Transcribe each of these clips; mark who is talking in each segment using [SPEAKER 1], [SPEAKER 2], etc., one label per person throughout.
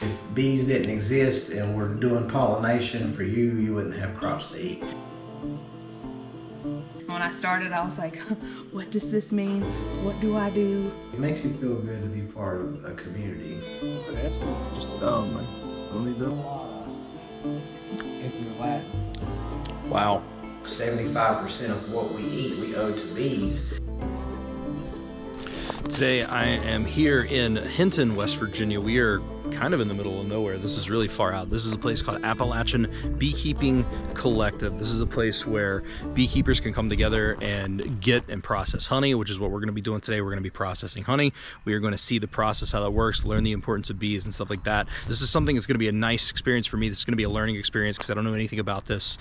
[SPEAKER 1] If bees didn't exist and we're doing pollination for you, you wouldn't have crops to eat.
[SPEAKER 2] When I started, I was like, what does this mean? What do I do?
[SPEAKER 1] It makes you feel good to be part of a community.
[SPEAKER 3] Just man. Only the. Wow.
[SPEAKER 1] 75% of what we eat, we owe to bees.
[SPEAKER 3] Today I am here in Hinton, West Virginia. We are kind of in the middle of nowhere. This is really far out. This is a place called Appalachian Beekeeping Collective. This is a place where beekeepers can come together and get and process honey, which is what we're going to be doing today. We're going to be processing honey. We are going to see the process, how that works, learn the importance of bees and stuff like that. This is something that's going to be a nice experience for me. This is going to be a learning experience because I don't know anything about this.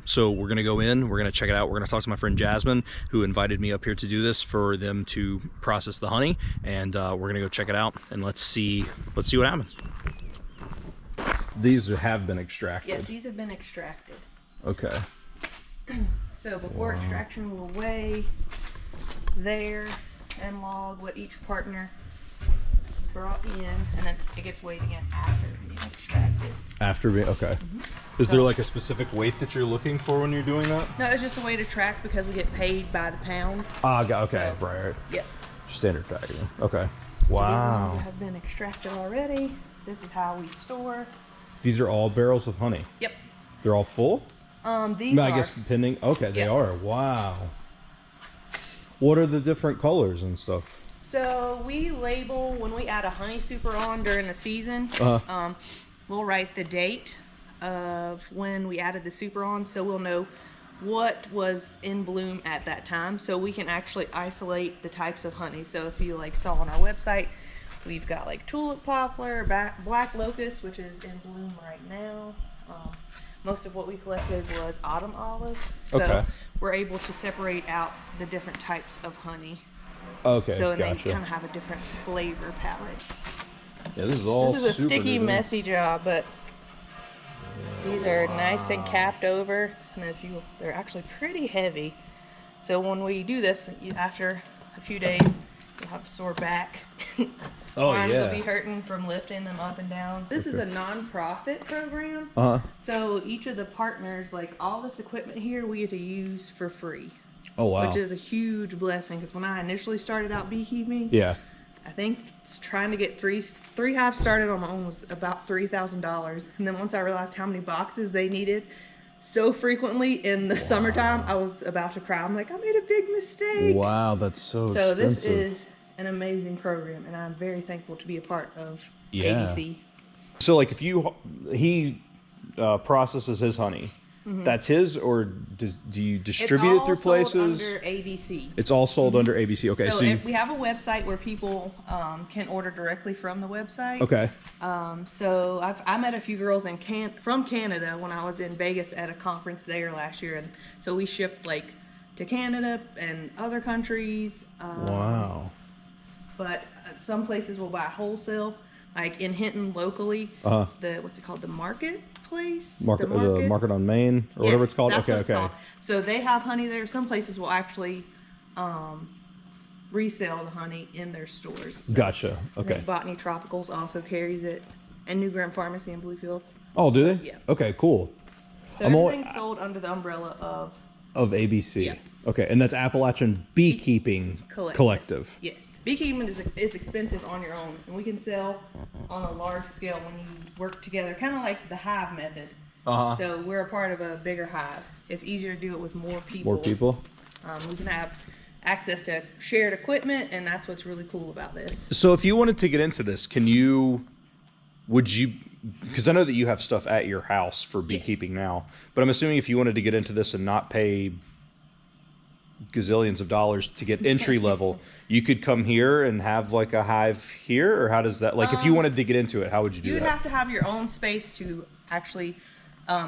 [SPEAKER 3] So we're going to go in, we're going to check it out. We're going to talk to my friend Jasmine, who invited me up here to do this, for them to process the honey, and we're going to go check it out, and let's see what happens. These have been extracted.
[SPEAKER 2] Yes, these have been extracted.
[SPEAKER 3] Okay.
[SPEAKER 2] So before extraction, we'll weigh there and log what each partner is brought in, and then it gets weighed again after being extracted.
[SPEAKER 3] After being, okay. Is there like a specific weight that you're looking for when you're doing that?
[SPEAKER 2] No, it's just a way to track because we get paid by the pound.
[SPEAKER 3] Okay,
[SPEAKER 2] So,
[SPEAKER 3] right.
[SPEAKER 2] Yep.
[SPEAKER 3] Standard packaging. Okay.
[SPEAKER 2] So
[SPEAKER 3] Wow.
[SPEAKER 2] these ones have been extracted already. This is how we store.
[SPEAKER 3] These are all barrels of honey.
[SPEAKER 2] Yep.
[SPEAKER 3] They're all full?
[SPEAKER 2] These
[SPEAKER 3] No,
[SPEAKER 2] are.
[SPEAKER 3] I guess pending. Okay, they
[SPEAKER 2] Yep.
[SPEAKER 3] are. Wow. What are the different colors and stuff?
[SPEAKER 2] So we label when we add a honey super on during the season. We'll write the date of when we added the super on, so we'll know what was in bloom at that time, so we can actually isolate the types of honey. So if you like saw on our website, we've got like tulip poplar, black locust, which is in bloom right now. Most of what we collected was autumn olive, so
[SPEAKER 3] Okay.
[SPEAKER 2] we're able to separate out the different types of honey.
[SPEAKER 3] Okay,
[SPEAKER 2] So and
[SPEAKER 3] gotcha.
[SPEAKER 2] they kind of have a different flavor palette.
[SPEAKER 3] Yeah, this is all
[SPEAKER 2] This is a
[SPEAKER 3] super
[SPEAKER 2] sticky,
[SPEAKER 3] new.
[SPEAKER 2] messy job, but these are nice and capped over. And they're actually pretty heavy. So when we do this, after a few days, you'll have a sore back.
[SPEAKER 3] Oh,
[SPEAKER 2] Arms
[SPEAKER 3] yeah.
[SPEAKER 2] will be hurting from lifting them up and down. This is a non-profit program. So each of the partners, like all this equipment here, we get to use for free.
[SPEAKER 3] Oh, wow.
[SPEAKER 2] Which is a huge blessing, because when I initially started out beekeeping,
[SPEAKER 3] Yeah.
[SPEAKER 2] I think trying to get three hives started on my own was about $3,000. And then once I realized how many boxes they needed so frequently in the summertime, I was about to cry. I'm like, I made a big mistake.
[SPEAKER 3] Wow, that's so
[SPEAKER 2] So
[SPEAKER 3] expensive.
[SPEAKER 2] this is an amazing program, and I'm very thankful to be a part of
[SPEAKER 3] Yeah.
[SPEAKER 2] ABC.
[SPEAKER 3] So, like, if he processes his honey, that's his, or do you distribute it through places?
[SPEAKER 2] It's all sold under ABC.
[SPEAKER 3] It's all sold under ABC. Okay,
[SPEAKER 2] So
[SPEAKER 3] so you,
[SPEAKER 2] we have a website where people can order directly from the website.
[SPEAKER 3] okay.
[SPEAKER 2] So I met a few girls from Canada when I was in Vegas at a conference there last year, and so we shipped like to Canada and other countries.
[SPEAKER 3] Wow.
[SPEAKER 2] But some places will buy wholesale, like in Hinton locally. What's it called? The marketplace.
[SPEAKER 3] The market on Main, or whatever it's called.
[SPEAKER 2] That's
[SPEAKER 3] Okay,
[SPEAKER 2] what it's
[SPEAKER 3] okay.
[SPEAKER 2] called. So they have honey there. Some places will actually resell the honey in their stores. So,
[SPEAKER 3] Gotcha.
[SPEAKER 2] and
[SPEAKER 3] Okay.
[SPEAKER 2] then Botany Tropicals also carries it, and New Grand Pharmacy in Bluefield.
[SPEAKER 3] Oh, do they?
[SPEAKER 2] Yeah.
[SPEAKER 3] Okay, cool.
[SPEAKER 2] So
[SPEAKER 3] I'm
[SPEAKER 2] everything's sold under the umbrella of
[SPEAKER 3] ABC.
[SPEAKER 2] Yeah.
[SPEAKER 3] Okay, and that's Appalachian Beekeeping Collective.
[SPEAKER 2] Yes. Beekeeping is expensive on your own, and we can sell on a large scale when you work together, kind of like the hive method. So we're a part of a bigger hive. It's easier to do it with more people.
[SPEAKER 3] More people?
[SPEAKER 2] We can have access to shared equipment, and that's what's really cool about this.
[SPEAKER 3] So if you wanted to get into this, would you, because I know that you have stuff at your house for beekeeping now, but I'm assuming if you wanted to get into this and not pay gazillions of dollars to get entry level, you could come here and have like a hive here, or how does that, like if you wanted to get into it, how would you do
[SPEAKER 2] You would
[SPEAKER 3] that?
[SPEAKER 2] have to have your own space to actually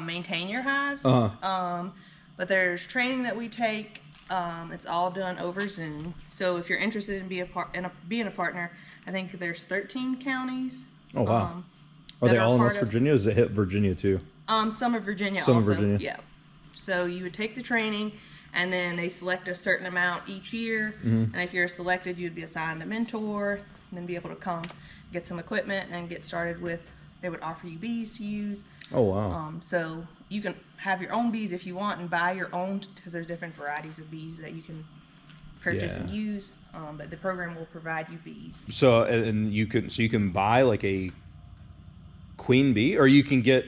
[SPEAKER 2] maintain your hives. But there's training that we take. It's all done over Zoom. So if you're interested in being a partner, I think there's 13 counties.
[SPEAKER 3] Oh, wow. Are
[SPEAKER 2] that
[SPEAKER 3] they all in
[SPEAKER 2] part
[SPEAKER 3] West
[SPEAKER 2] of-
[SPEAKER 3] Virginia? Does it hit Virginia too?
[SPEAKER 2] Some of Virginia
[SPEAKER 3] Some of
[SPEAKER 2] also.
[SPEAKER 3] Virginia.
[SPEAKER 2] Yeah. So you would take the training, and then they select a certain amount each year.
[SPEAKER 3] Mm-hmm.
[SPEAKER 2] And if you're selected, you'd be assigned a mentor, and then be able to come get some equipment and get started with. They would offer you bees to use.
[SPEAKER 3] Oh wow.
[SPEAKER 2] So you can have your own bees if you want and buy your own, because there's different varieties of bees that you can purchase and use. But the program will provide you bees.
[SPEAKER 3] So and you can buy like a queen bee, or you can get.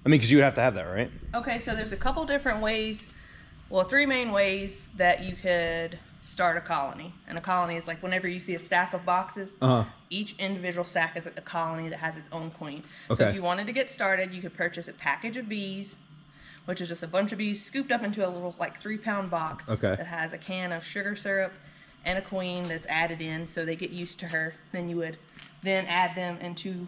[SPEAKER 3] I mean, because you would have to have that, right?
[SPEAKER 2] Okay, so there's a couple different ways. Well, 3 main ways that you could start a colony. And a colony is like whenever you see a stack of boxes, each individual stack is a colony that has its own queen.
[SPEAKER 3] Okay.
[SPEAKER 2] So if you wanted to get started, you could purchase a package of bees, which is just a bunch of bees scooped up into a little like 3-pound box that has a can of sugar syrup and a queen that's added in, so they get used to her. Then you would then add them into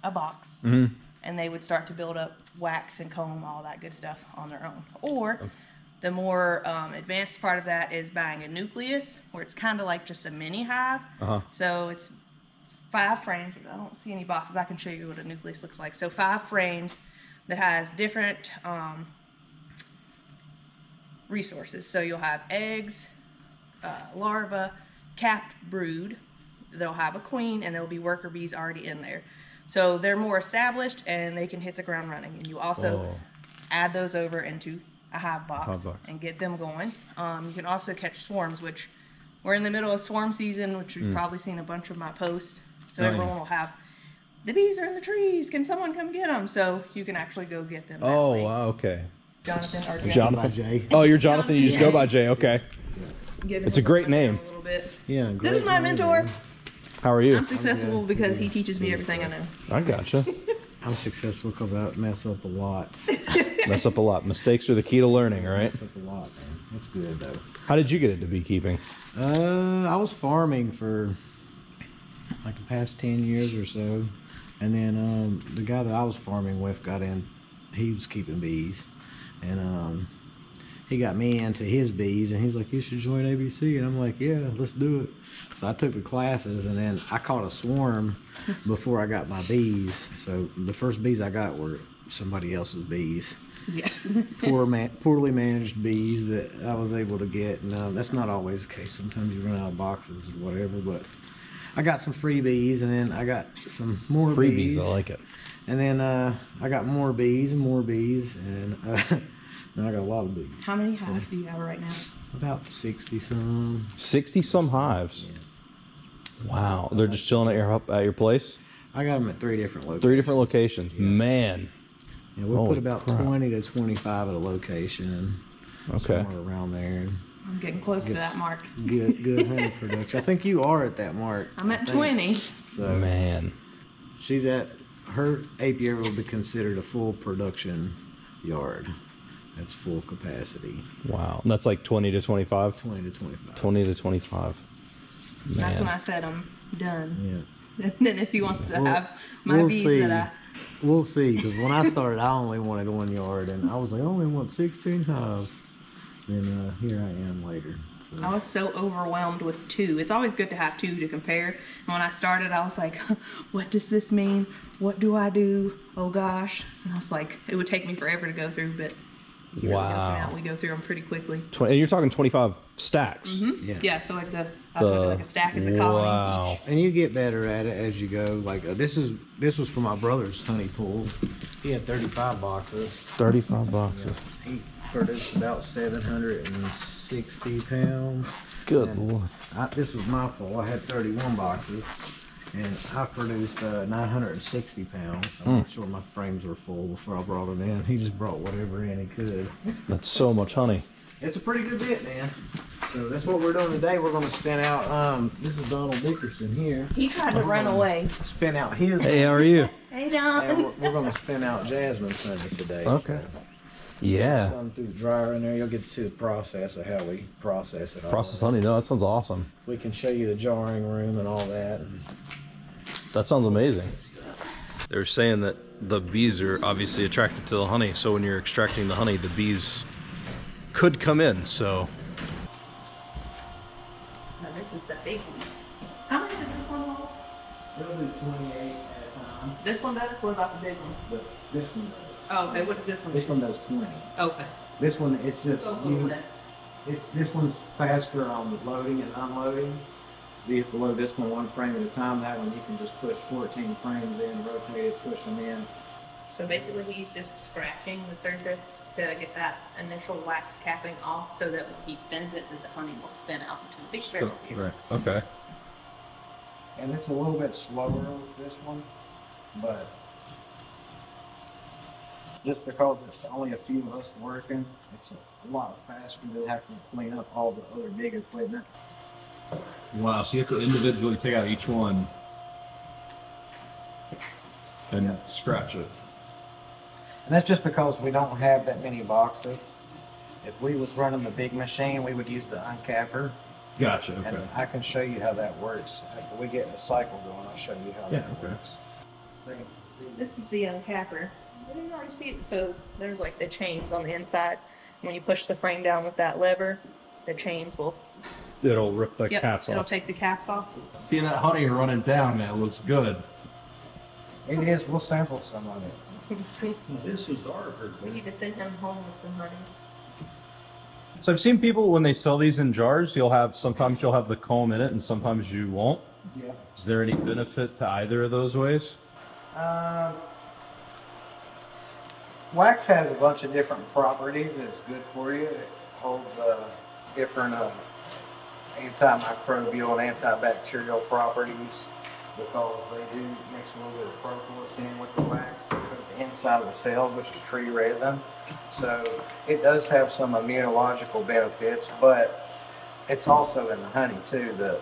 [SPEAKER 2] a box, and they would start to build up wax and comb, all that good stuff on their own. Or the more advanced part of that is buying a nucleus, where it's kind of like just a mini hive. So it's 5 frames. I don't see any boxes. I can show you what a nucleus looks like. So 5 frames that has different resources. So you'll have eggs, larvae, capped brood. They'll have a queen, and there'll be worker bees already in there. So they're more established, and they can hit the ground running. And you also add those over into a hive box and get them going. You can also catch swarms, which we're in the middle of swarm season, which you've probably seen a bunch of my posts. So everyone will have, the bees are in the trees. Can someone come get them? So you can actually go get them.
[SPEAKER 3] Oh, wow, okay.
[SPEAKER 2] Jonathan or
[SPEAKER 3] Jonathan.
[SPEAKER 1] Jay.
[SPEAKER 3] Oh, you're Jonathan. You just go by Jay. Okay.
[SPEAKER 2] It's
[SPEAKER 3] a great name.
[SPEAKER 2] A little bit.
[SPEAKER 1] Yeah.
[SPEAKER 2] This is my mentor.
[SPEAKER 3] How are you?
[SPEAKER 2] I'm successful because he teaches me everything I know.
[SPEAKER 3] I gotcha.
[SPEAKER 1] I'm successful because I mess up a lot.
[SPEAKER 3] Mess up a lot. Mistakes are the key to learning, right?
[SPEAKER 1] Mess up a lot, man. It's good though.
[SPEAKER 3] How did you get into beekeeping?
[SPEAKER 1] I was farming for like the past 10 years or so, and then the guy that I was farming with got in. He was keeping bees, and he got me into his bees, and he's like, "You should join ABC," and I'm like, "Yeah, let's do it." So I took the classes, and then I caught a swarm before I got my bees. So the first bees I got were somebody else's bees.
[SPEAKER 2] Yeah.
[SPEAKER 1] Poorly managed bees that I was able to get. And that's not always the case. Sometimes you run out of boxes or whatever, but I got some free bees, and then I got some more
[SPEAKER 3] Freebies, I like it.
[SPEAKER 1] And then I got more bees, and now I got a lot of bees.
[SPEAKER 2] How many hives do you have right now?
[SPEAKER 1] About 60 some.
[SPEAKER 3] 60 some hives.
[SPEAKER 1] Yeah.
[SPEAKER 3] Wow, they're just chilling at your place.
[SPEAKER 1] I got them at 3 different locations.
[SPEAKER 3] 3 different locations.
[SPEAKER 1] Yeah.
[SPEAKER 3] Man.
[SPEAKER 1] Yeah, we'll
[SPEAKER 3] Holy
[SPEAKER 1] put about
[SPEAKER 3] crap.
[SPEAKER 1] 20 to 25 at a location.
[SPEAKER 3] Okay.
[SPEAKER 1] Somewhere around there.
[SPEAKER 2] I'm getting close to that mark.
[SPEAKER 1] Good honey production. I think you are at that mark.
[SPEAKER 2] I'm at 20.
[SPEAKER 1] So
[SPEAKER 3] Man.
[SPEAKER 1] she's at, her apiary will be considered a full production yard. That's full capacity.
[SPEAKER 3] Wow. And that's like 20 to 25?
[SPEAKER 1] 20 to 25.
[SPEAKER 3] 20 to 25. Man.
[SPEAKER 2] That's when I said I'm done.
[SPEAKER 1] Yeah.
[SPEAKER 2] And then if he wants to have my
[SPEAKER 1] we'll
[SPEAKER 2] bees
[SPEAKER 1] see.
[SPEAKER 2] that
[SPEAKER 1] We'll see, because when I started, I only wanted 1 yard, and I was like, I only want 16 hives. Then here I am later. So.
[SPEAKER 2] I was so overwhelmed with 2. It's always good to have 2 to compare. And when I started, I was like, what does this mean? What do I do? Oh gosh. And I was like, it would take me forever to go through, but he really helps me out. We go through them pretty quickly.
[SPEAKER 3] And you're talking 25 stacks.
[SPEAKER 2] Mm-hmm. Yeah, so like I told you, like a stack is a colony.
[SPEAKER 3] Wow.
[SPEAKER 1] And you get better at it as you go. Like this was for my brother's honey pool. He had 35 boxes.
[SPEAKER 3] 35 boxes.
[SPEAKER 1] He produced about 760 pounds.
[SPEAKER 3] Good
[SPEAKER 1] And
[SPEAKER 3] Lord.
[SPEAKER 1] This was my pool. I had 31 boxes, and I produced 960 pounds. So I'm not sure my frames were full before I brought it in. He just brought whatever in he could.
[SPEAKER 3] That's so much honey.
[SPEAKER 1] It's a pretty good bit, man. So that's what we're doing today. We're going to spin out, this is Donald Dickerson here.
[SPEAKER 2] He tried to run away.
[SPEAKER 1] Spin out his.
[SPEAKER 3] Hey, how are you?
[SPEAKER 2] Hey, Don.
[SPEAKER 1] And we're going to spin out Jasmine's honey today.
[SPEAKER 3] Okay.
[SPEAKER 1] So
[SPEAKER 3] Yeah.
[SPEAKER 1] some through the dryer in there. You'll get to see the process of how we process it all.
[SPEAKER 3] Process honey. No, that sounds awesome.
[SPEAKER 1] We can show you the jarring room and all that.
[SPEAKER 3] That sounds amazing. They're saying that the bees are obviously attracted to the honey, so when you're extracting the honey, the bees could come in, so.
[SPEAKER 2] No, this is the big one. How many does this one hold?
[SPEAKER 1] It'll do 28 at a time,
[SPEAKER 2] This one does? What about the big one?
[SPEAKER 1] but this one does.
[SPEAKER 2] Oh, okay. What does this one do?
[SPEAKER 1] This one does 20.
[SPEAKER 2] Okay.
[SPEAKER 1] This one, it's just,
[SPEAKER 2] So a little less.
[SPEAKER 1] this one's faster on loading and unloading. See if below this one frame at a time. That one you can just push 14 frames in, rotate it, push them in.
[SPEAKER 2] So basically he's just scratching the surface to get that initial wax capping off so that when he spins it, that the honey will spin out into the big barrel.
[SPEAKER 3] Right. Okay.
[SPEAKER 1] And it's a little bit slower with this one, but just because it's only a few of us working, it's a lot faster than having to clean up all the other big equipment.
[SPEAKER 4] Wow, so you have to individually take out each one and scratch it.
[SPEAKER 1] And that's just because we don't have that many boxes. If we was running the big machine, we would use the uncapper.
[SPEAKER 4] Gotcha,
[SPEAKER 1] And
[SPEAKER 4] okay.
[SPEAKER 1] I can show you how that works. After we get the cycle going, I'll show you how that
[SPEAKER 4] okay.
[SPEAKER 1] works.
[SPEAKER 2] This is the uncapper. Did you already see it? So there's like the chains on the inside. When you push the frame down with that lever, the chains will,
[SPEAKER 3] It'll rip the caps
[SPEAKER 2] it'll
[SPEAKER 3] off.
[SPEAKER 2] take the caps off.
[SPEAKER 4] Seeing that honey running down, man, looks good.
[SPEAKER 1] It is. We'll sample some of it.
[SPEAKER 4] This is darker.
[SPEAKER 2] We need to send him home with some honey.
[SPEAKER 3] So I've seen people when they sell these in jars, sometimes you'll have the comb in it and sometimes you won't.
[SPEAKER 1] Yeah.
[SPEAKER 3] Is there any benefit to either of those ways?
[SPEAKER 1] Wax has a bunch of different properties that's good for you. It holds different antimicrobial and antibacterial properties because they do mix a little bit of propolis in with the wax to coat the inside of the cells, which is tree resin. So it does have some immunological benefits, but it's also in the honey too. The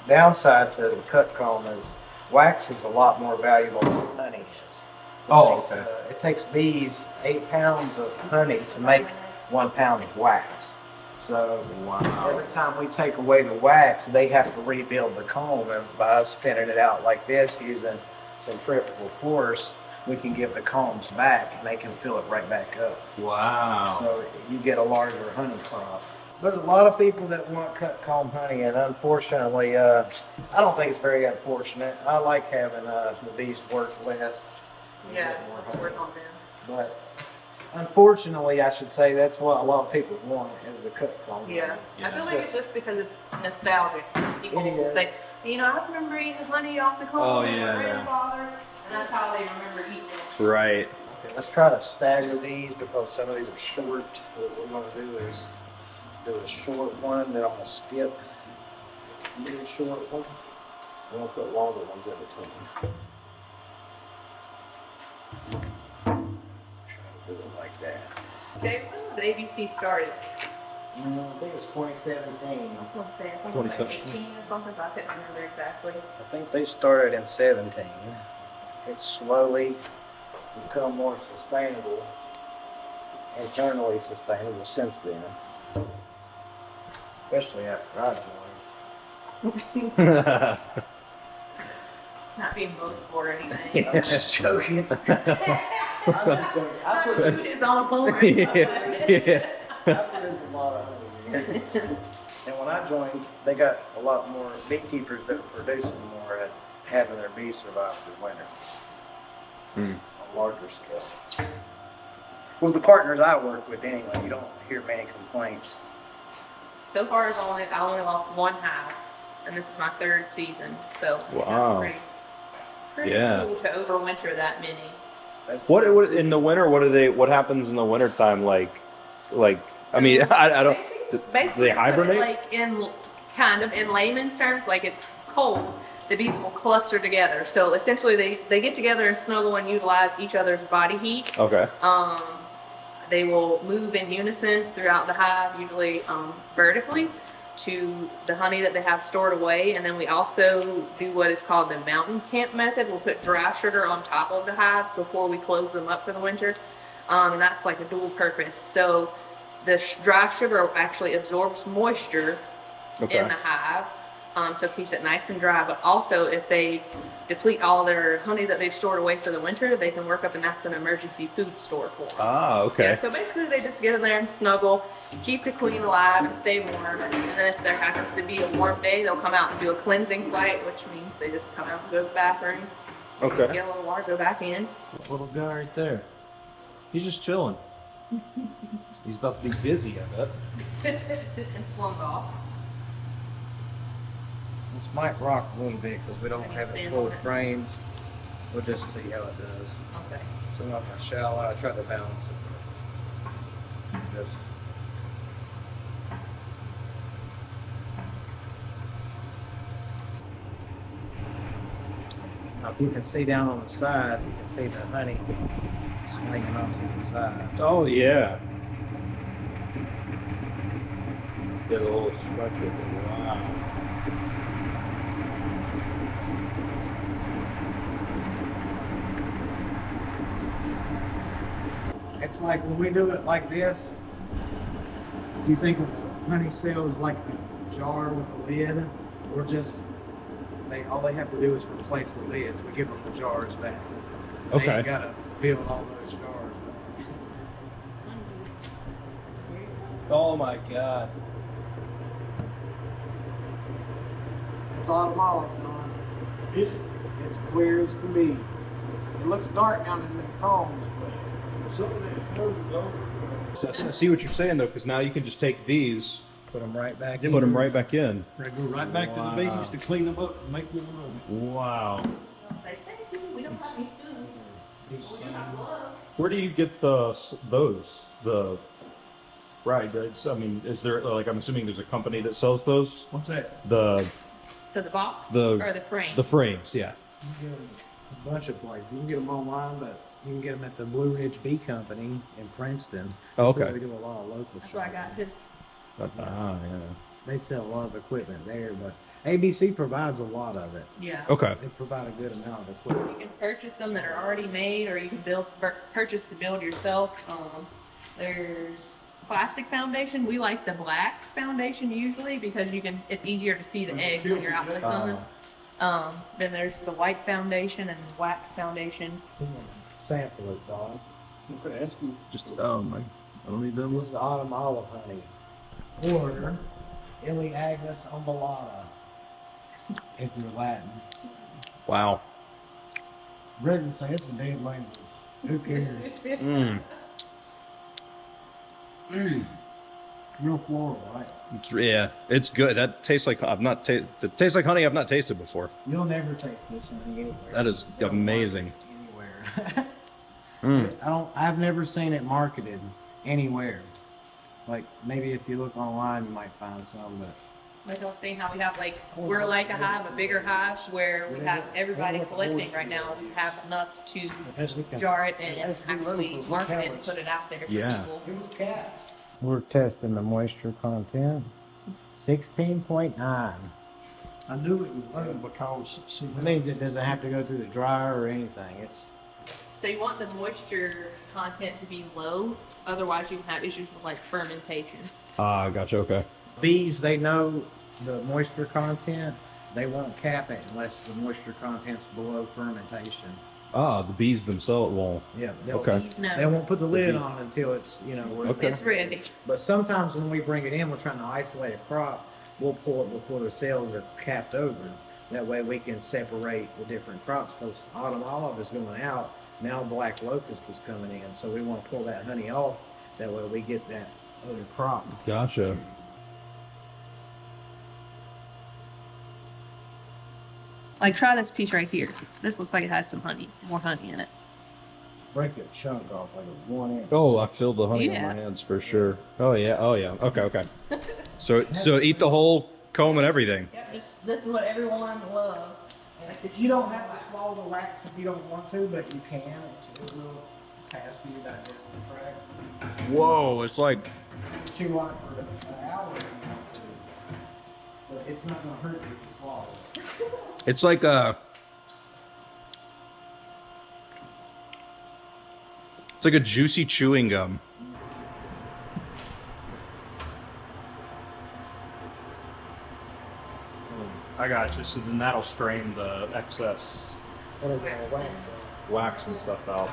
[SPEAKER 1] downside to the cut comb is wax is a lot more valuable than honey is. It takes bees 8 pounds of honey to make 1 pound of wax. So every time we take away the wax, they have to rebuild the comb, and by us spinning it out like this using centrifugal force, we can give the combs back and they can fill it right back up.
[SPEAKER 4] Wow.
[SPEAKER 1] So you get a larger honey crop. There's a lot of people that want cut comb honey, and unfortunately, I don't think it's very unfortunate. I like having the bees work less.
[SPEAKER 2] Yeah, it's less work on them.
[SPEAKER 1] But unfortunately, I should say that's what a lot of people want is the cut comb.
[SPEAKER 2] Yeah. I feel like it's just because it's nostalgic. People
[SPEAKER 1] It
[SPEAKER 2] will
[SPEAKER 1] is.
[SPEAKER 2] say, you know, I remember eating honey off the comb
[SPEAKER 3] Oh,
[SPEAKER 2] with
[SPEAKER 3] yeah.
[SPEAKER 2] my grandfather, and that's how they remember eating it.
[SPEAKER 3] Right.
[SPEAKER 1] Okay, let's try to stagger these because some of these are short. What we're going to do is do a short one, then I'm going to skip a really short one. We're going to put longer ones in between. Try to do it like that.
[SPEAKER 2] Okay, when was ABC started?
[SPEAKER 1] I think it's 2017.
[SPEAKER 2] I was going to say, I think it was like 18 or something, but I couldn't remember exactly.
[SPEAKER 1] I think they started in 17. It's slowly become more sustainable, internally sustainable since then. Especially after I joined.
[SPEAKER 2] Not being boastful or anything.
[SPEAKER 1] I'm just joking. I put
[SPEAKER 2] It's on board.
[SPEAKER 3] Yeah.
[SPEAKER 1] I produce a lot of honey. And when I joined, they got a lot more beekeepers that were producing more and having their bees survive through winter. On a larger scale. With the partners I work with anyway, you don't hear many complaints.
[SPEAKER 2] So far, I only lost one hive, and this is my 3rd season. So
[SPEAKER 3] Wow.
[SPEAKER 2] that's pretty
[SPEAKER 3] Yeah.
[SPEAKER 2] cool to overwinter that many.
[SPEAKER 3] What in the winter? What happens in the winter time? Like, I mean, I don't.
[SPEAKER 2] Basically,
[SPEAKER 3] they hibernate?
[SPEAKER 2] Like in layman's terms, like it's cold. The bees will cluster together. So essentially, they get together and snuggle and utilize each other's body heat.
[SPEAKER 3] Okay.
[SPEAKER 2] They will move in unison throughout the hive, usually vertically, to the honey that they have stored away. And then we also do what is called the mountain camp method. We'll put dry sugar on top of the hives before we close them up for the winter. And that's like a dual purpose. So the dry sugar actually absorbs moisture in the hive. So it keeps it nice and dry. But also, if they deplete all their honey that they've stored away for the winter, they can work up, and that's an emergency food store for them.
[SPEAKER 3] Ah, okay.
[SPEAKER 2] Yeah, so basically, they just get in there and snuggle, keep the queen alive, and stay warm. And then if there happens to be a warm day, they'll come out and do a cleansing flight, which means they just come out and go to the bathroom,
[SPEAKER 3] Okay.
[SPEAKER 2] get a little water, go back in.
[SPEAKER 4] Little guy right there. He's just chilling. He's about to be busy, I bet.
[SPEAKER 2] And flung off.
[SPEAKER 1] This might rock a little bit because we don't have it
[SPEAKER 2] Stand
[SPEAKER 1] full
[SPEAKER 2] on it.
[SPEAKER 1] frames. We'll just see how it does.
[SPEAKER 2] Okay.
[SPEAKER 1] So like a shallow, I try to balance it. Just now, if you can see down on the side, you can see the honey hanging off to the side.
[SPEAKER 4] Oh yeah. Get a little structure. Wow.
[SPEAKER 1] It's like when we do it like this, if you think of honey cell as like a jar with a lid, we're just, all they have to do is replace the lids. We give them the jars back. So they
[SPEAKER 4] Okay.
[SPEAKER 1] ain't gotta build all those jars back.
[SPEAKER 4] Oh my God.
[SPEAKER 1] It's autumn olive, John. It's clear as can be. It looks dark down in the combs, but
[SPEAKER 4] So I see what you're saying though, because now you can just take these,
[SPEAKER 1] put them right back
[SPEAKER 4] put them right back in.
[SPEAKER 5] They go right back to the bees to clean them up and make them another.
[SPEAKER 4] Wow.
[SPEAKER 2] I'll say thank you. We don't have any spoons. We do have gloves.
[SPEAKER 4] Where do you get those? Right. I mean, is there like I'm assuming there's a company that sells those?
[SPEAKER 5] What's that?
[SPEAKER 2] So the box
[SPEAKER 4] The-
[SPEAKER 2] or the frame?
[SPEAKER 4] The frames, yeah.
[SPEAKER 1] You can get 'em a bunch of places. You can get them online, but you can get them at the Blue Ridge Bee Company in Princeton.
[SPEAKER 4] Oh,
[SPEAKER 1] That's where
[SPEAKER 4] okay.
[SPEAKER 1] we do a lot of local
[SPEAKER 2] That's where I got
[SPEAKER 1] shopping.
[SPEAKER 2] his.
[SPEAKER 4] Yeah.
[SPEAKER 1] They sell a lot of equipment there, but ABC provides a lot of it.
[SPEAKER 2] Yeah.
[SPEAKER 4] Okay.
[SPEAKER 1] They provide a good amount of equipment.
[SPEAKER 2] You can purchase them that are already made, or you can purchase to build yourself. There's plastic foundation. We like the black foundation usually because it's easier to see the egg when you're out in the sun. Then there's the white foundation and wax foundation.
[SPEAKER 1] Sample it, dog.
[SPEAKER 5] Okay, that's good.
[SPEAKER 4] Just I don't need them.
[SPEAKER 1] This is autumn olive honey. Or Iliagnus umbellata, if you're Latin.
[SPEAKER 4] Wow.
[SPEAKER 1] Brendan says it's a dead language. Who cares?
[SPEAKER 4] Mm.
[SPEAKER 1] Real floral, right?
[SPEAKER 4] Yeah, it's good. That tastes like it tastes like honey I've not tasted before.
[SPEAKER 1] You'll never taste this honey anywhere.
[SPEAKER 4] That is
[SPEAKER 1] You don't
[SPEAKER 4] amazing.
[SPEAKER 1] market it
[SPEAKER 4] Mm.
[SPEAKER 1] anywhere. I've never seen it marketed anywhere. Like maybe if you look online, you might find some, but
[SPEAKER 2] Like I was saying, how we have we're like a hive, a bigger hive, where we have everybody collecting right now. We have enough to jar it and actually market it and put it out there for
[SPEAKER 4] Yeah.
[SPEAKER 2] people.
[SPEAKER 1] it was cats. We're testing the moisture content. 16.9.
[SPEAKER 5] I knew it was low because, see,
[SPEAKER 1] That means it doesn't have to go through the dryer or anything. It's
[SPEAKER 2] So you want the moisture content to be low, otherwise you can have issues with fermentation.
[SPEAKER 4] Gotcha. Okay.
[SPEAKER 1] bees, they know the moisture content. They won't cap it unless the moisture content's below fermentation.
[SPEAKER 4] Ah, the bees themselves won't.
[SPEAKER 1] Yeah.
[SPEAKER 4] Okay.
[SPEAKER 2] Bees know.
[SPEAKER 1] They won't put the lid on until it's,
[SPEAKER 4] Okay.
[SPEAKER 2] It's ready.
[SPEAKER 1] But sometimes when we bring it in, we're trying to isolate a crop. We'll pull it before the cells are capped over. That way we can separate the different crops because autumn olive is going out. Now black locust is coming in. So we want to pull that honey off. That way we get that other crop.
[SPEAKER 4] Gotcha.
[SPEAKER 2] Try this piece right here. This looks like it has some honey, more honey in it.
[SPEAKER 1] Break a chunk off like a 1 inch.
[SPEAKER 4] Oh, I feel the honey on
[SPEAKER 2] Yeah.
[SPEAKER 4] my hands for sure. Oh yeah. Oh yeah. Okay. Okay. So eat the whole comb and everything.
[SPEAKER 2] Yep, this is what everyone loves.
[SPEAKER 1] You don't have to swallow the wax if you don't want to, but you can. It's a little task for your digestive tract.
[SPEAKER 4] Whoa! It's like
[SPEAKER 1] Chew on it for an hour if you want to. But it's not going to hurt you if you swallow it.
[SPEAKER 4] it's like a juicy chewing gum. I got you. So then that'll strain the excess
[SPEAKER 1] Whatever the wax
[SPEAKER 4] wax and stuff out.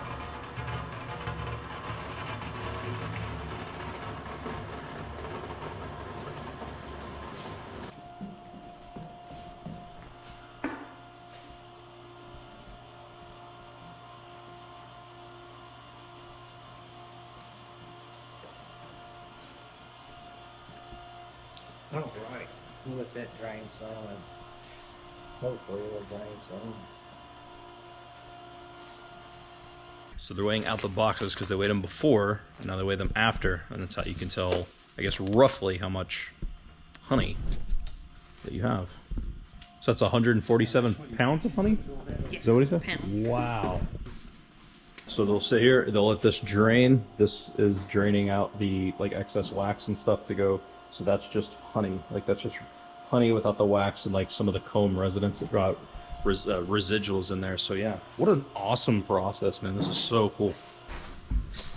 [SPEAKER 1] All right. We'll let that drain some. Hopefully it'll drain some.
[SPEAKER 3] So they're weighing out the boxes because they weighed them before, and now they weigh them after, and that's how you can tell, I guess, roughly how much honey that you have. So that's 147 pounds of honey?
[SPEAKER 2] Yes,
[SPEAKER 3] Is that what he said?
[SPEAKER 2] pounds.
[SPEAKER 3] Wow. So they'll sit here, they'll let this drain. This is draining out the like excess wax and stuff to go. So that's just honey. Like that's just honey without the wax and like some of the comb residents that brought residuals in there. So yeah, what an awesome process, man. This is so cool.
[SPEAKER 1] This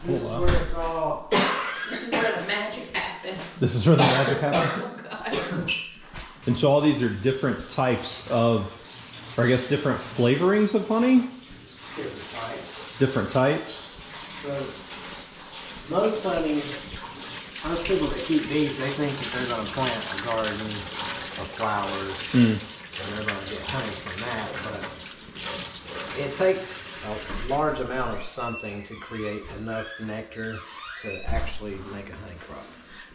[SPEAKER 1] is where it's all.
[SPEAKER 2] This is where the magic happens.
[SPEAKER 3] This is where the magic happens.
[SPEAKER 2] Oh God.
[SPEAKER 3] And so all these are different types of, or I guess different flavorings of honey?
[SPEAKER 1] Different types.
[SPEAKER 3] Different types?
[SPEAKER 1] So, most honey, most people that keep bees, they think that they're going to plant a garden of flowers and they're going to get honey from that, but it takes a large amount of something to create enough nectar to actually make a honey crop.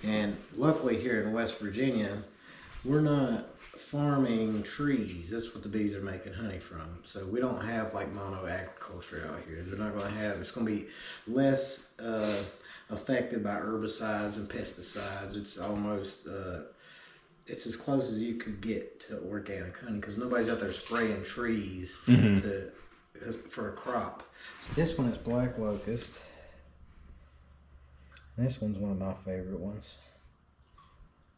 [SPEAKER 1] And luckily here in West Virginia, we're not farming trees. That's what the bees are making honey from. So we don't have like mono-agriculture out here. They're not going to have, it's going to be less affected by herbicides and pesticides. It's almost, it's as close as you could get to organic honey because nobody's out there spraying trees for a crop. This one is black locust. This one's one of my favorite ones.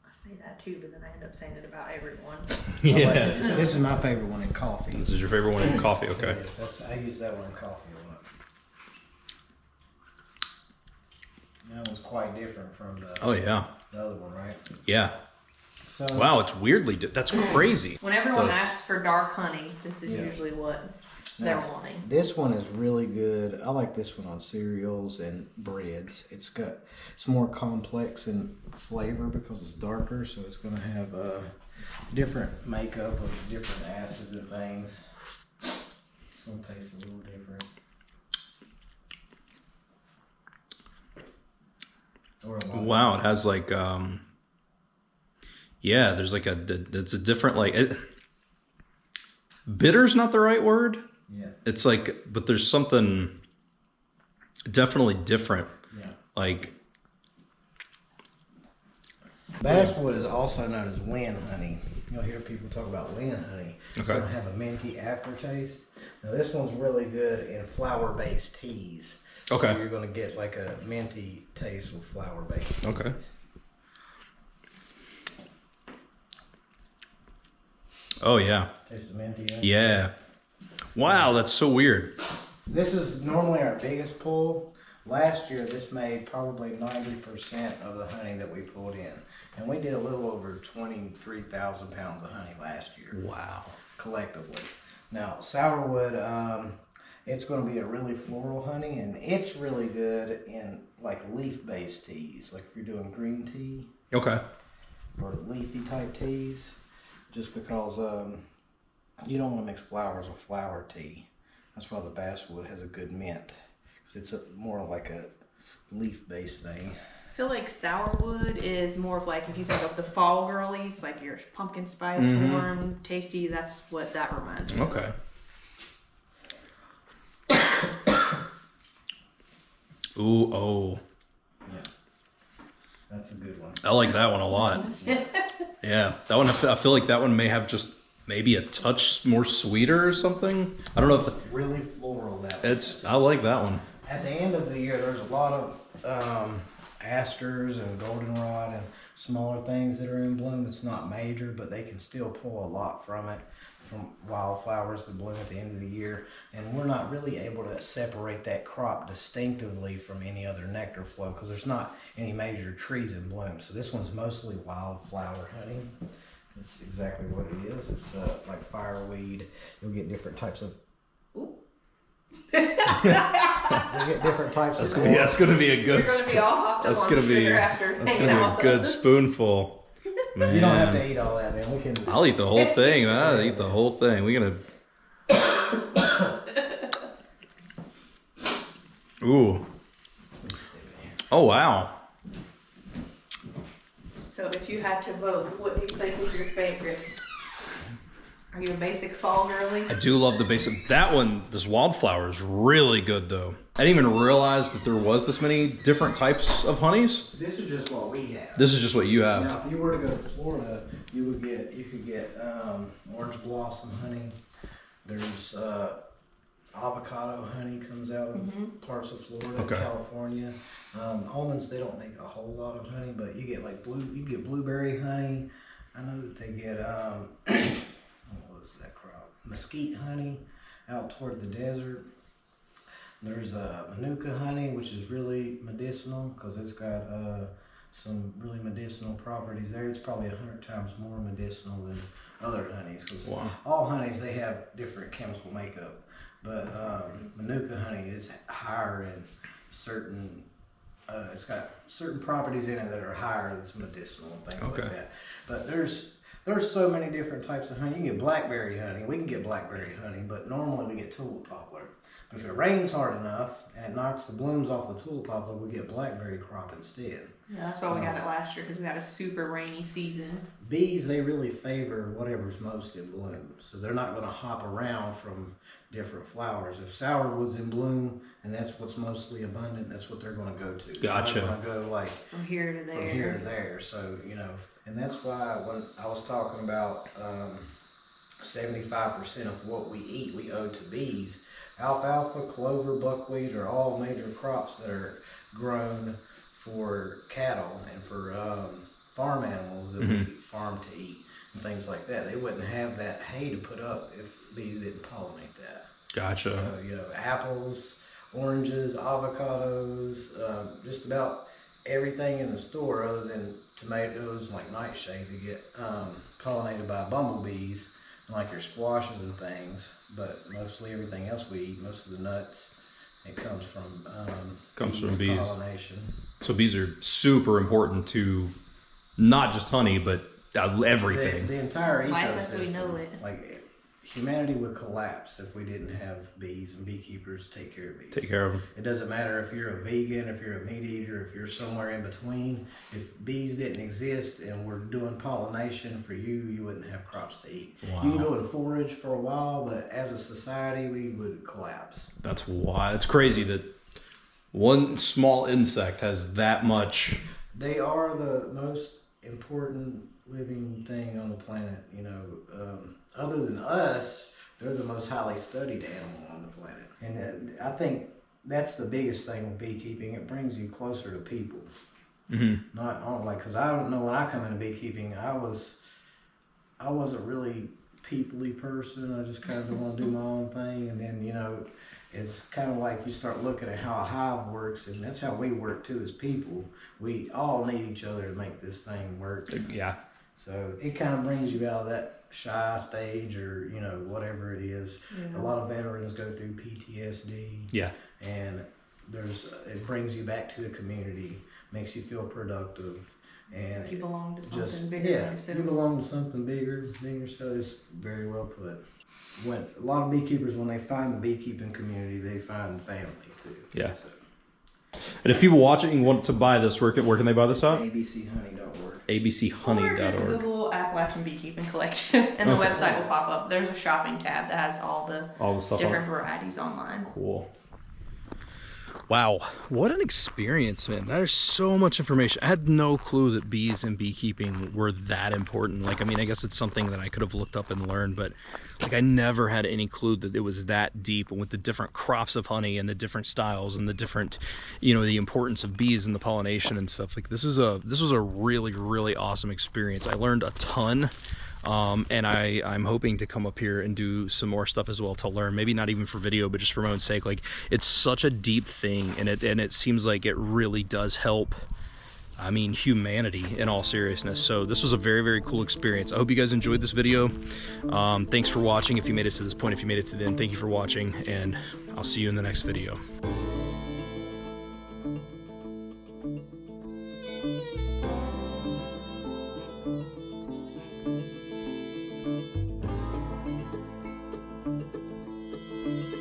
[SPEAKER 2] I say that too, but then I end up saying it about everyone.
[SPEAKER 3] Yeah.
[SPEAKER 1] This is my favorite one in coffee.
[SPEAKER 3] This is your favorite one in coffee, okay.
[SPEAKER 1] Yes, I use that one in coffee a lot. That one's quite different from the,
[SPEAKER 3] Oh yeah.
[SPEAKER 1] the other one, right?
[SPEAKER 3] Yeah.
[SPEAKER 1] So,
[SPEAKER 3] Wow, it's weirdly, that's crazy.
[SPEAKER 2] When everyone
[SPEAKER 3] So-
[SPEAKER 2] asks for dark honey, this is
[SPEAKER 1] Yeah.
[SPEAKER 2] usually what they're wanting.
[SPEAKER 1] this one is really good. I like this one on cereals and breads. It's more complex in flavor because it's darker, so it's going to have a different makeup of different acids and things. It's going to taste a little different. Or a lot.
[SPEAKER 3] Wow, it has like, yeah, there's like it's a different, like, bitter's not the right word.
[SPEAKER 1] Yeah.
[SPEAKER 3] It's like, but there's something definitely different.
[SPEAKER 1] Yeah.
[SPEAKER 3] Like,
[SPEAKER 1] Basswood is also known as Lynn honey. You'll hear people talk about Lynn honey. It's
[SPEAKER 3] Okay.
[SPEAKER 1] going to have a minty aftertaste. Now this one's really good in flower-based teas.
[SPEAKER 3] Okay.
[SPEAKER 1] So you're going to get like a minty taste with flower-based teas.
[SPEAKER 3] Okay. Oh yeah.
[SPEAKER 1] Taste the minty.
[SPEAKER 3] Yeah. Wow, that's so weird.
[SPEAKER 1] This is normally our biggest pull. Last year, this made probably 90% of the honey that we pulled in. And we did a little over 23,000 pounds of honey last year.
[SPEAKER 3] Wow.
[SPEAKER 1] Collectively. Now, sourwood, it's going to be a really floral honey, and it's really good in like leaf-based teas. Like if you're doing green tea
[SPEAKER 3] Okay.
[SPEAKER 1] or leafy type teas, just because you don't want to mix flowers with flower tea. That's why the basswood has a good mint, because it's more like a leaf-based thing.
[SPEAKER 2] I feel like sourwood is more of like if you think of the fall girlies, like your pumpkin spice, warm, tasty. That's what that reminds me of.
[SPEAKER 3] Okay. Ooh, oh.
[SPEAKER 1] Yeah, that's a good one.
[SPEAKER 3] I like that one a lot. Yeah, that one, I feel like that one may have just maybe a touch more sweeter or something. I don't know if
[SPEAKER 1] Really floral, that one.
[SPEAKER 3] I like that one.
[SPEAKER 1] At the end of the year, there's a lot of asters and goldenrod and smaller things that are in bloom. It's not major, but they can still pull a lot from it, from wildflowers that bloom at the end of the year. And we're not really able to separate that crop distinctively from any other nectar flow because there's not any major trees in bloom. So this one's mostly wildflower honey. That's exactly what it is. It's like fireweed. You'll get different types of...
[SPEAKER 2] Ooh.
[SPEAKER 1] You'll get different types of...
[SPEAKER 3] Yeah, it's gonna be a good.
[SPEAKER 2] You're going to be all hopped up
[SPEAKER 3] That's
[SPEAKER 2] on
[SPEAKER 3] gonna be.
[SPEAKER 2] sugar after
[SPEAKER 3] That's
[SPEAKER 2] hanging
[SPEAKER 3] gonna
[SPEAKER 2] out
[SPEAKER 3] be a
[SPEAKER 2] with
[SPEAKER 3] good
[SPEAKER 2] us.
[SPEAKER 3] spoonful. Man.
[SPEAKER 1] You don't have to eat all that, man. We can...
[SPEAKER 3] I'll eat the whole thing. I'll eat the whole thing. We're gonna. Ooh. Oh wow.
[SPEAKER 2] So if you had to vote, what do you think is your favorite? Are you a basic fall girly?
[SPEAKER 3] I do love the basic. That one, this wildflower is really good though. I didn't even realize that there was this many different types of honeys.
[SPEAKER 1] This is just what we have.
[SPEAKER 3] This is just what you have.
[SPEAKER 1] Now, if you were to go to Florida, you could get orange blossom honey. There's avocado honey comes out of parts of Florida, California. Almonds, they don't make a whole lot of honey, but you get like you get blueberry honey. I know that they get what was that crop? Mesquite honey out toward the desert. There's Manuka honey, which is really medicinal because it's got some really medicinal properties there. It's probably 100 times more medicinal than other honeys because all honeys, they have different chemical makeup. But Manuka honey is higher in certain, it's got certain properties in it that are higher that's medicinal and things like that. But there's so many different types of honey. You can get blackberry honey. We can get blackberry honey, but normally we get tulip poplar. But if it rains hard enough and it knocks the blooms off the tulip poplar, we get blackberry crop instead.
[SPEAKER 2] Yeah, that's why we got it last year, because we had a super rainy season.
[SPEAKER 1] Bees, they really favor whatever's most in bloom. So they're not going to hop around from different flowers. If sourwood's in bloom and that's what's mostly abundant, that's what they're going to go to.
[SPEAKER 3] Gotcha.
[SPEAKER 1] They're going to go like
[SPEAKER 2] from here to there.
[SPEAKER 1] From here to there. So, you know, and that's why when I was talking about 75% of what we eat, we owe to bees. Alfalfa, clover, buckwheat are all major crops that are grown for cattle and for farm animals that we farm to eat and things like that. They wouldn't have that hay to put up if bees didn't pollinate that.
[SPEAKER 3] Gotcha.
[SPEAKER 1] So, you know, apples, oranges, avocados, just about everything in the store other than tomatoes, like nightshade, they get pollinated by bumblebees, like your squashes and things, but mostly everything else we eat, most of the nuts, it comes from bees pollination.
[SPEAKER 3] So bees are super important to not just honey, but everything.
[SPEAKER 1] The entire ecosystem.
[SPEAKER 2] Life as we know it.
[SPEAKER 1] Like humanity would collapse if we didn't have bees and beekeepers take care of bees.
[SPEAKER 3] Take care of them.
[SPEAKER 1] It doesn't matter if you're a vegan, if you're a meat eater, if you're somewhere in between. If bees didn't exist and we're doing pollination for you, you wouldn't have crops to eat.
[SPEAKER 3] Wow.
[SPEAKER 1] You can go and forage for a while, but as a society, we would collapse.
[SPEAKER 3] That's why it's crazy that one small insect has that much.
[SPEAKER 1] They are the most important living thing on the planet, you know. Other than us, they're the most highly studied animal on the planet. And I think that's the biggest thing with beekeeping. It brings you closer to people. Not only like, because I don't know, when I come into beekeeping, I wasn't really people-y person. I just kind of want to do my own thing. And then, you know, it's kind of like you start looking at how a hive works, and that's how we work too as people. We all need each other to make this thing work.
[SPEAKER 3] Yeah.
[SPEAKER 1] So it kind of brings you out of that shy stage, or, you know, whatever it is. A lot of veterans go through PTSD.
[SPEAKER 3] Yeah.
[SPEAKER 1] And it brings you back to the community, makes you feel productive. And
[SPEAKER 2] you belong to something bigger than yourself.
[SPEAKER 1] You belong to something bigger than yourself. It's very well put. When a lot of beekeepers, when they find the beekeeping community, they find family too.
[SPEAKER 3] Yeah.
[SPEAKER 1] So,
[SPEAKER 3] And if people watching want to buy this, where can they buy this at?
[SPEAKER 1] abchoney.org.
[SPEAKER 3] abchoney.org.
[SPEAKER 2] Or just Google Appalachian Beekeeping Collective, and the website will pop up. There's a shopping tab that has all the
[SPEAKER 3] stuff
[SPEAKER 2] different varieties online.
[SPEAKER 3] Cool. Wow, what an experience, man. There's so much information. I had no clue that bees and beekeeping were that important. Like, I mean, I guess it's something that I could have looked up and learned, but like, I never had any clue that it was that deep, and with the different crops of honey and the different styles and the different, you know, the importance of bees and the pollination and stuff. Like, this was a really, really awesome experience. I learned a ton. And I'm hoping to come up here and do some more stuff as well to learn, maybe not even for video, but just for my own sake. Like, it's such a deep thing, and it seems like it really does help, I mean, humanity in all seriousness. So this was a very, very cool experience. I hope you guys enjoyed this video. Thanks for watching. If you made it to this point, if you made it to the end, thank you for watching, and I'll see you in the next video.